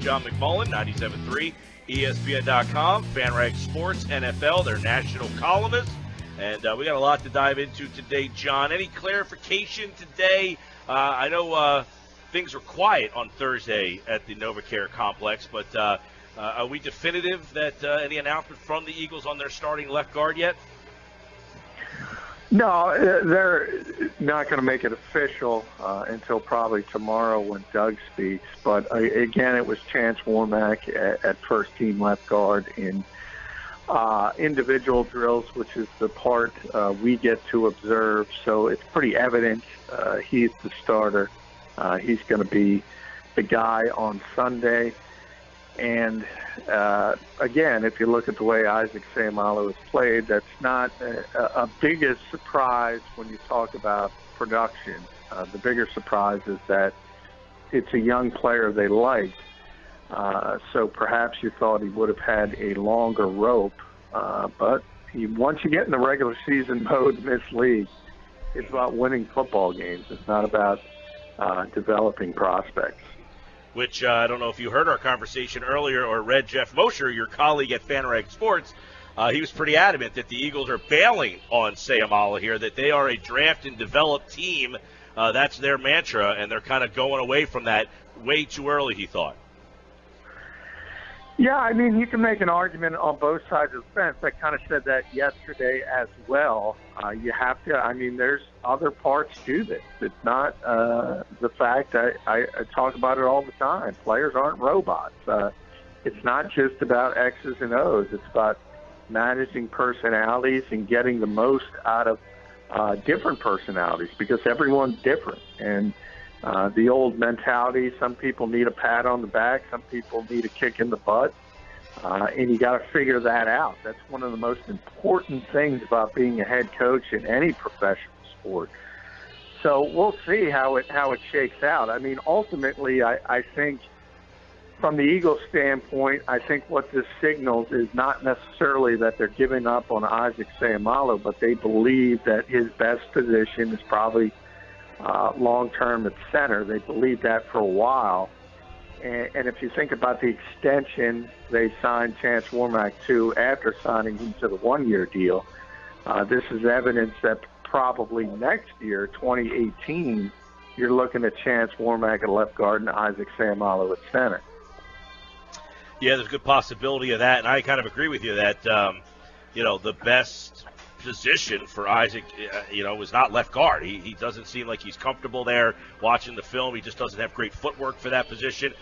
John McMullen, 97.3, ESPN.com, FanRag Sports, NFL, their national columnist. And we got a lot to dive into today, John. Any clarification today? I know things were quiet on Thursday at the NovaCare complex, but are we definitive that any announcement from the Eagles on their starting left guard yet? No, they're not going to make it official until probably tomorrow when Doug speaks. But again, it was Chance Warmack at first team left guard in individual drills, which is the part we get to observe. So it's pretty evident he's the starter. He's going to be the guy on Sunday. And again, if you look at the way Isaac Seumalo has played, that's not a biggest surprise when you talk about production. The bigger surprise is that it's a young player they liked. So perhaps you thought he would have had a longer rope. But once you get in the regular season mode in this league, it's about winning football games. It's not about developing prospects. Which I don't know if you heard our conversation earlier or read Jeff Mosher, your colleague at FanRag Sports. He was pretty adamant that the Eagles are bailing on Seumalo here, that they are a draft and develop team. That's their mantra, and they're kind of going away from that way too early, he thought. Yeah, I mean, you can make an argument on both sides of the fence. I kind of said that yesterday as well. You have to, I mean, there's other parts to this. It's not the fact that I talk about it all the time. Players aren't robots. It's not just about X's and O's. It's about managing personalities and getting the most out of different personalities because everyone's different. And the old mentality, some people need a pat on the back, some people need a kick in the butt, and you got to figure that out. That's one of the most important things about being a head coach in any professional sport. So we'll see how it shakes out. I mean, ultimately, I think from the Eagles' standpoint, I think what this signals is not necessarily that they're giving up on Isaac Seumalo, but they believe that his best position is probably long-term at center. They believed that for a while. And if you think about the extension they signed Chance Warmack to after signing him to the one-year deal, this is evidence that probably next year, 2018, you're looking at Chance Warmack at left guard and Isaac Seumalo at center. Yeah, there's a good possibility of that, and I kind of agree with you that, the best position for Isaac, was not left guard. He doesn't seem like he's comfortable there watching the film. He just doesn't have great footwork for that position.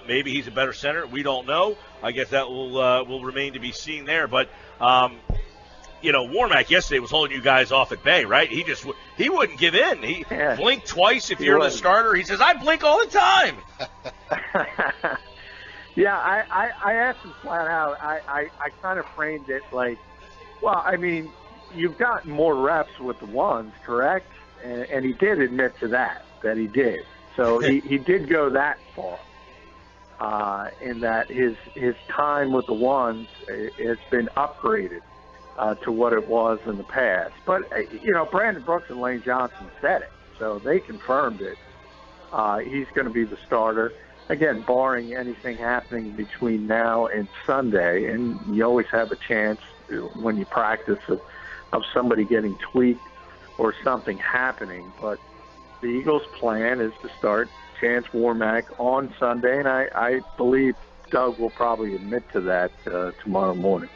Maybe he's a better center. We don't know. I guess that will remain to be seen there. But, Warmack yesterday was holding you guys off at bay, right? He wouldn't give in. He blinked twice if you're the starter. He says, I blink all the time. Yeah, I asked him flat out. I kind of framed it like, well, I mean, you've gotten more reps with the ones, correct? And he did admit to that he did. So he did go that far in that his time with the ones has been upgraded to what it was in the past. But, Brandon Brooks and Lane Johnson said it, so they confirmed it. He's going to be the starter. Again, barring anything happening between now and Sunday, and you always have a chance when you practice of somebody getting tweaked or something happening. But the Eagles' plan is to start Chance Warmack on Sunday, and I believe Doug will probably admit to that tomorrow morning.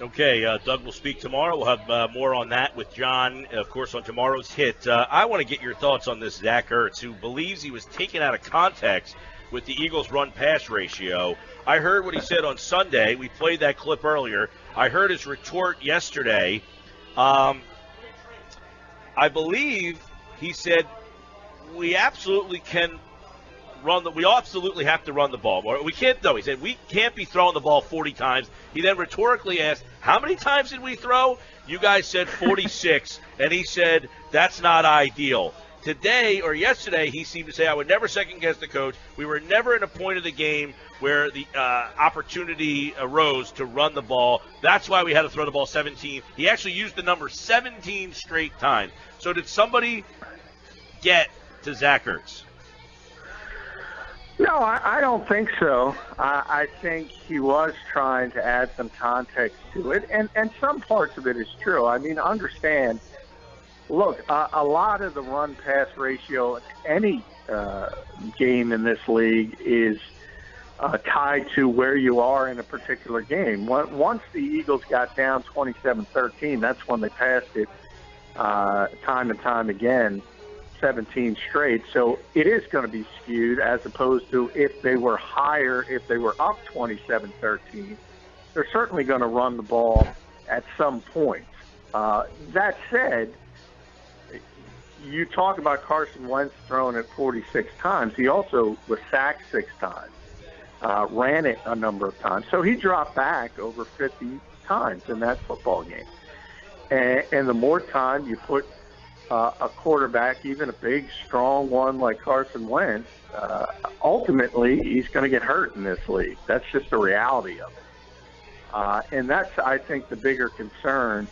Okay, Doug will speak tomorrow. We'll have more on that with John, of course, on tomorrow's hit. I want to get your thoughts on this Zach Ertz, who believes he was taken out of context with the Eagles' run-pass ratio. I heard what he said on Sunday. We played that clip earlier. I heard his retort yesterday. I believe he said we absolutely can we absolutely have to run the ball. Or we can't, no, he said we can't be throwing the ball 40 times. He then rhetorically asked, how many times did we throw? You guys said 46, and he said that's not ideal. Today or yesterday, he seemed to say, I would never second-guess the coach. We were never in a point of the game where the opportunity arose to run the ball. That's why we had to throw the ball 17. He actually used the number 17 straight times. So did somebody get to Zach Ertz? No, I don't think so. I think he was trying to add some context to it, and some parts of it is true. I mean, understand, look, a lot of the run-pass ratio in any game in this league is tied to where you are in a particular game. Once the Eagles got down 27-13, that's when they passed it time and time again, 17 straight. So it is going to be skewed as opposed to if they were higher, if they were up 27-13, they're certainly going to run the ball at some point. That said, you talk about Carson Wentz throwing it 46 times. He also was sacked 6 times, ran it a number of times. So he dropped back over 50 times in that football game. And the more time you put a quarterback, even a big, strong one like Carson Wentz, ultimately he's going to get hurt in this league. That's just the reality of it. And that's, I think, the bigger concern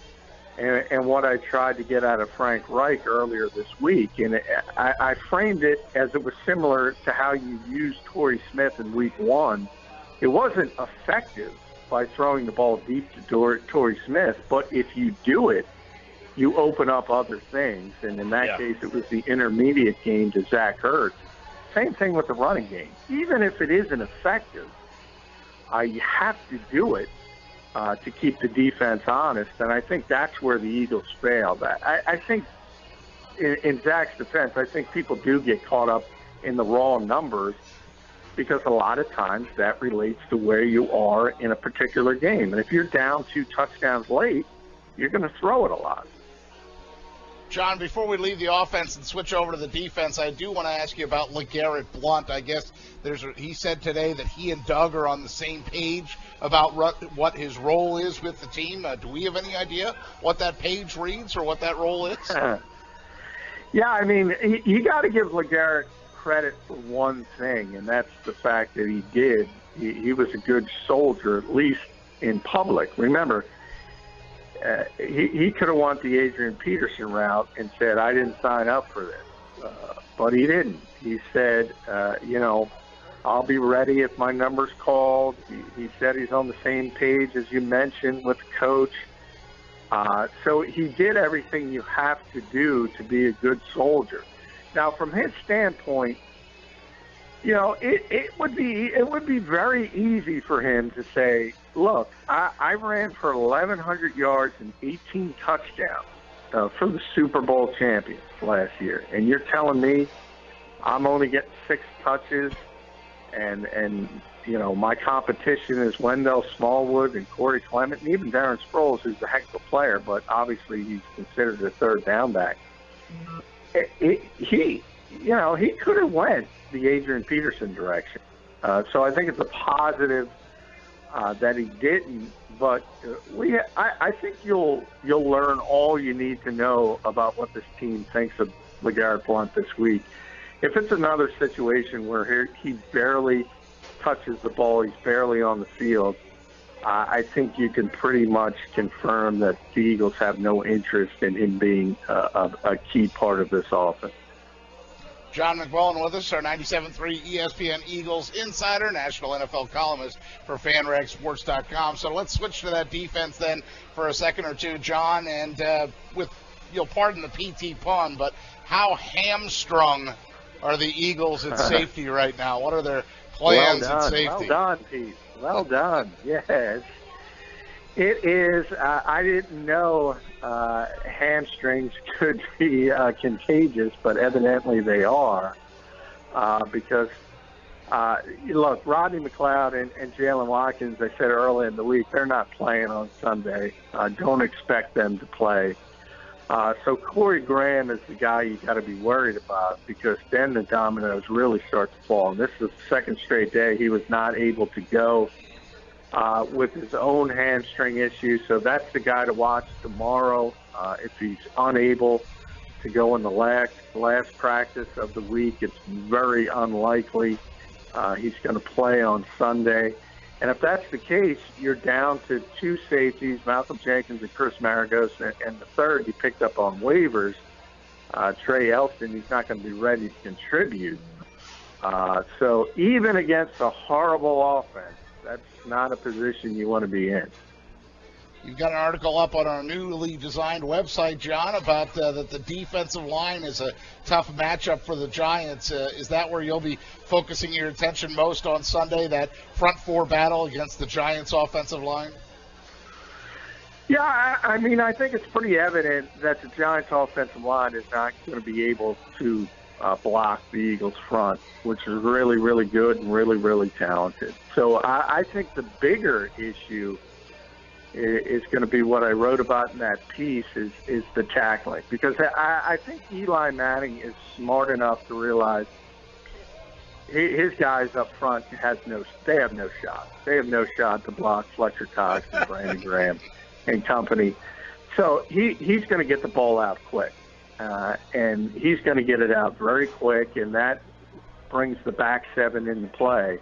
and what I tried to get out of Frank Reich earlier this week. And I framed it as it was similar to how you used Torrey Smith in week 1. It wasn't effective by throwing the ball deep to Torrey Smith, but if you do it, you open up other things. And in that case, it was the intermediate game to Zach Ertz. Same thing with the running game. Even if it isn't effective, you have to do it to keep the defense honest. And I think that's where the Eagles failed. I think in Zach's defense, I think people do get caught up in the raw numbers because a lot of times that relates to where you are in a particular game. And if you're down 2 touchdowns late, you're going to throw it a lot. John, before we leave the offense and switch over to the defense, I do want to ask you about LeGarrette Blount. I guess he said today that he and Doug are on the same page about what his role is with the team. Do we have any idea what that page reads or what that role is? Yeah, I mean, you got to give LeGarrette credit for one thing, and that's the fact that he did. He was a good soldier, at least in public. Remember, he could have went the Adrian Peterson route and said, I didn't sign up for this. But he didn't. He said, I'll be ready if my number's called. He said he's on the same page, as you mentioned, with the coach. So he did everything you have to do to be a good soldier. Now, from his standpoint, it would be very easy for him to say, look, I ran for 1,100 yards and 18 touchdowns for the Super Bowl champions last year, and you're telling me I'm only getting 6 touches, and my competition is Wendell Smallwood and Corey Clement, and even Darren Sproles, who's a heck of a player, but obviously he's considered a third down back. He could have went the Adrian Peterson direction. So I think it's a positive that he didn't. But I think you'll learn all you need to know about what this team thinks of LeGarrette Blount this week. If it's another situation where he barely touches the ball, he's barely on the field, I think you can pretty much confirm that the Eagles have no interest in him being a key part of this offense. John McMullen with us, our 97.3 ESPN Eagles insider, national NFL columnist for FanRagSports.com. So let's switch to that defense then for a second or two, John. And you'll pardon the PT pun, but how hamstrung are the Eagles at safety right now? What are their plans at safety? Well done, Pete. Well done. Yes. It is. I didn't know hamstrings could be contagious, but evidently they are. Because, look, Rodney McLeod and Jalen Watkins, I said early in the week, they're not playing on Sunday. Don't expect them to play. So Corey Graham is the guy you got to be worried about, because then the dominoes really start to fall. And this is the second straight day he was not able to go with his own hamstring issue. So that's the guy to watch tomorrow. If he's unable to go in the last practice of the week, it's very unlikely he's going to play on Sunday. And if that's the case, you're down to 2 safeties, Malcolm Jenkins and Chris Maragos, and the third you picked up on waivers, Trey Elston. He's not going to be ready to contribute. So even against a horrible offense, that's not a position you want to be in. You've got an article up on our newly designed website, John, about that the defensive line is a tough matchup for the Giants. Is that where you'll be focusing your attention most on Sunday, that front four battle against the Giants' offensive line? Yeah, I mean, I think it's pretty evident that the Giants' offensive line is not going to be able to block the Eagles' front, which is really, really good and really, really talented. So I think the bigger issue is going to be what I wrote about in that piece is the tackling. Because I think Eli Manning is smart enough to realize his guys up front have no shot. They have no shot to block Fletcher Cox and Brandon Graham and company. So he's going to get the ball out quick. And he's going to get it out very quick, and that brings the back seven into play.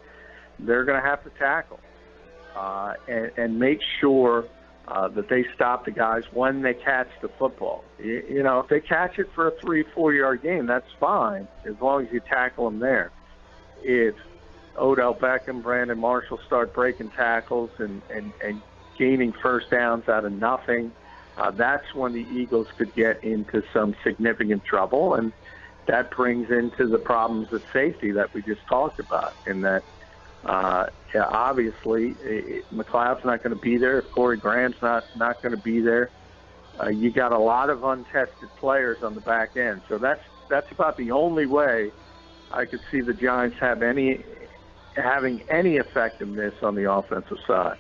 They're going to have to tackle. And make sure that they stop the guys when they catch the football. You know, if they catch it for a 3-4 yard gain, that's fine, as long as you tackle them there. If Odell Beckham, Brandon Marshall start breaking tackles and gaining first downs out of nothing, that's when the Eagles could get into some significant trouble, and that brings into the problems of safety that we just talked about, in that obviously, McLeod's not going to be there. Corey Graham's not going to be there. You got a lot of untested players on the back end. So that's about the only way I could see the Giants having any effectiveness on the offensive side.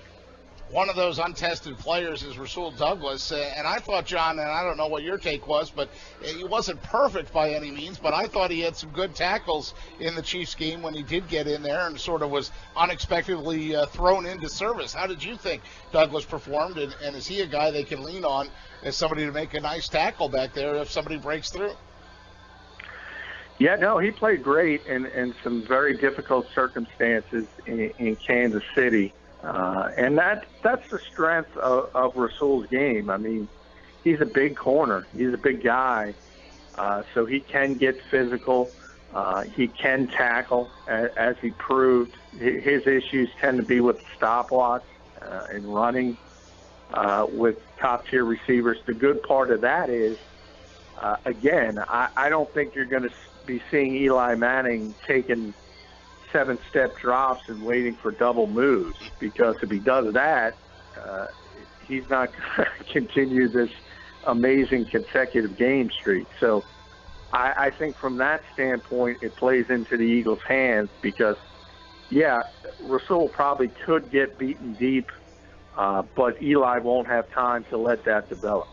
One of those untested players is Rasul Douglas, and I thought, John, and I don't know what your take was, but he wasn't perfect by any means, but I thought he had some good tackles in the Chiefs game when he did get in there and sort of was unexpectedly thrown into service. How did you think Douglas performed, and is he a guy they can lean on as somebody to make a nice tackle back there if somebody breaks through? Yeah, no, he played great in some very difficult circumstances in Kansas City. And that's the strength of Rasul's game. I mean, he's a big corner. He's a big guy. So he can get physical. He can tackle, as he proved. His issues tend to be with the stopwatch and running with top-tier receivers. The good part of that is, again, I don't think you're going to be seeing Eli Manning taking 7-step drops and waiting for double moves, because if he does that, he's not going to continue this amazing consecutive game streak. So I think from that standpoint, it plays into the Eagles' hands, because, yeah, Rasul probably could get beaten deep, but Eli won't have time to let that develop.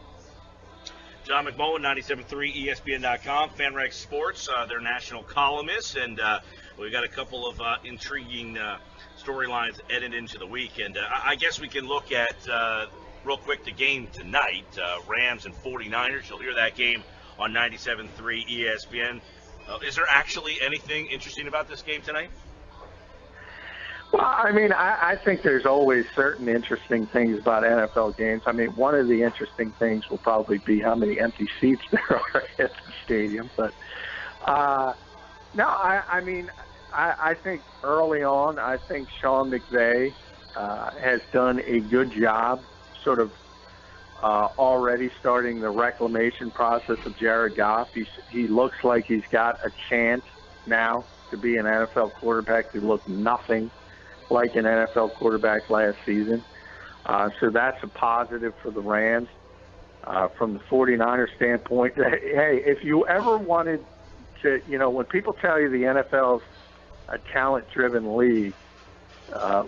John McMullen, 97.3 ESPN.com, FanRag Sports, their national columnist, and we've got a couple of intriguing storylines headed into the weekend. I guess we can look at, real quick, the game tonight, Rams and 49ers. You'll hear that game on 97.3 ESPN. Is there actually anything interesting about this game tonight? Well, I mean, I think there's always certain interesting things about NFL games. I mean, one of the interesting things will probably be how many empty seats there are at the stadium. But, no, I mean, I think early on, I think Sean McVay has done a good job sort of already starting the reclamation process of Jared Goff. He looks like he's got a chance now to be an NFL quarterback who looked nothing like an NFL quarterback last season. So that's a positive for the Rams. From the 49ers standpoint, hey, if you ever wanted to, you know, when people tell you the NFL's a talent-driven league,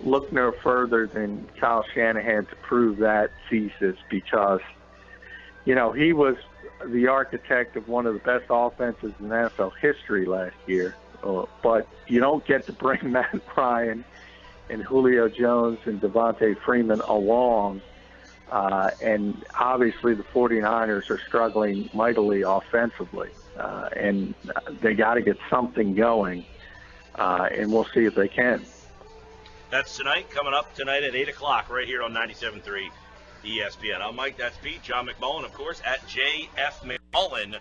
look no further than Kyle Shanahan to prove that thesis, because, you know, he was the architect of one of the best offenses in NFL history last year. But you don't get to bring Matt Ryan and Julio Jones and Devontae Freeman along. And obviously the 49ers are struggling mightily offensively. And they got to get something going. And we'll see if they can. That's tonight, coming up tonight at 8 o'clock right here on 97.3 ESPN. I'm Mike, that's Pete. John McMullen, of course, at JF McMullen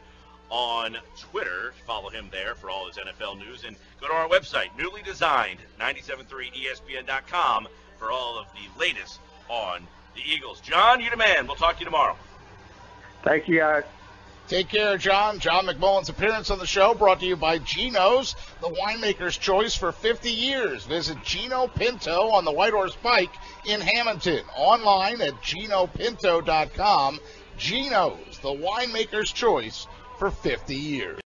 on Twitter. Follow him there for all his NFL news. And go to our website, newly designed, 973ESPN.com, for all of the latest on the Eagles. John, you the man. We'll talk to you tomorrow. Thank you, guys. Take care, John. John McMullen's appearance on the show brought to you by Geno's, the winemaker's choice for 50 years. Visit Gino Pinto on the White Horse Pike in Hamilton. Online at GinoPinto.com. Geno's, the winemaker's choice for 50 years.